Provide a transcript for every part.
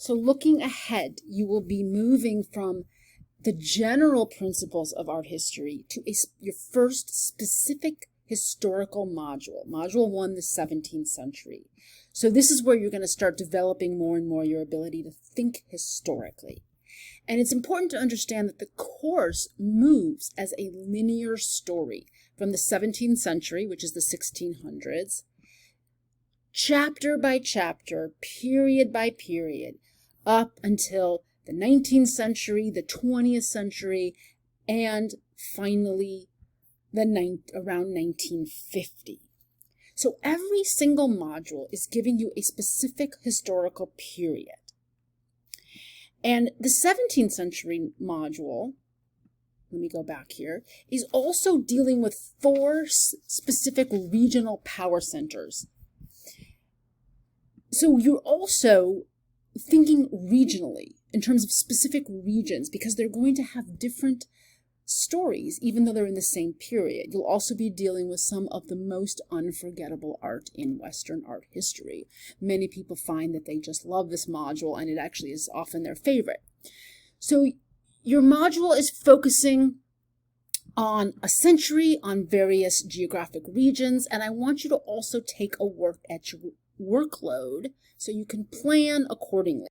So looking ahead, you will be moving from the general principles of art history to your first specific historical module, Module 1, the 17th century. So this is where you're going to start developing more and more your ability to think historically. And it's important to understand that the course moves as a linear story from the 17th century, which is the 1600s, chapter by chapter, period by period, up until the 19th century, the 20th century, and finally around 1950. So every single module is giving you a specific historical period. And the 17th century module, let me go back here, is also dealing with 4 specific regional power centers. So you're also thinking regionally in terms of specific regions because they're going to have different stories even though they're in the same period. You'll also be dealing with some of the most unforgettable art in Western art history. Many people find that they just love this module and it actually is often their favorite. So your module is focusing on a century, on various geographic regions, and I want you to also take a work at your workload so you can plan accordingly.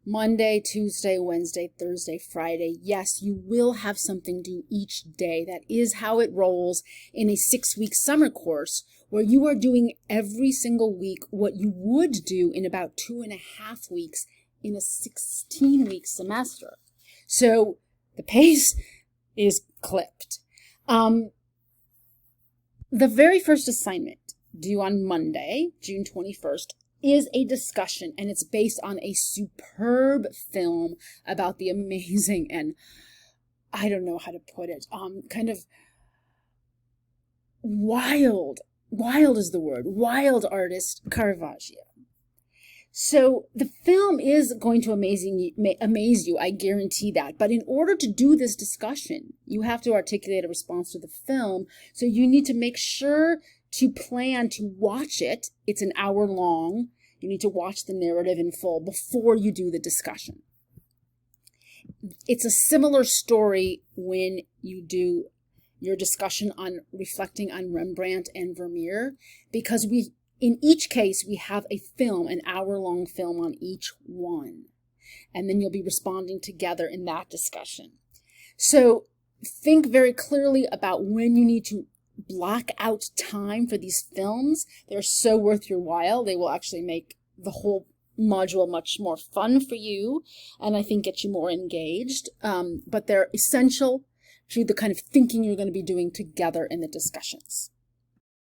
Monday, Tuesday, Wednesday, Thursday, Friday. Yes, you will have something due each day. That is how it rolls in a 6-week summer course where you are doing every single week what you would do in about 2.5 weeks in a 16-week semester. So the pace is clipped. The very first assignment due on Monday, June 21st, is a discussion, and it's based on a superb film about the amazing and, I don't know how to put it, kind of wild is the word, wild artist Caravaggio. So the film is going to amaze you, I guarantee that. But in order to do this discussion, you have to articulate a response to the film. So you need to make sure to plan to watch it. It's an hour long. You need to watch the narrative in full before you do the discussion. It's a similar story when you do your discussion on reflecting on Rembrandt and Vermeer, because in each case, we have a film, an hour-long film on each one. And then you'll be responding together in that discussion. So think very clearly about when you need to block out time for these films. They're so worth your while. They will actually make the whole module much more fun for you and I think get you more engaged. But they're essential to the kind of thinking you're going to be doing together in the discussions.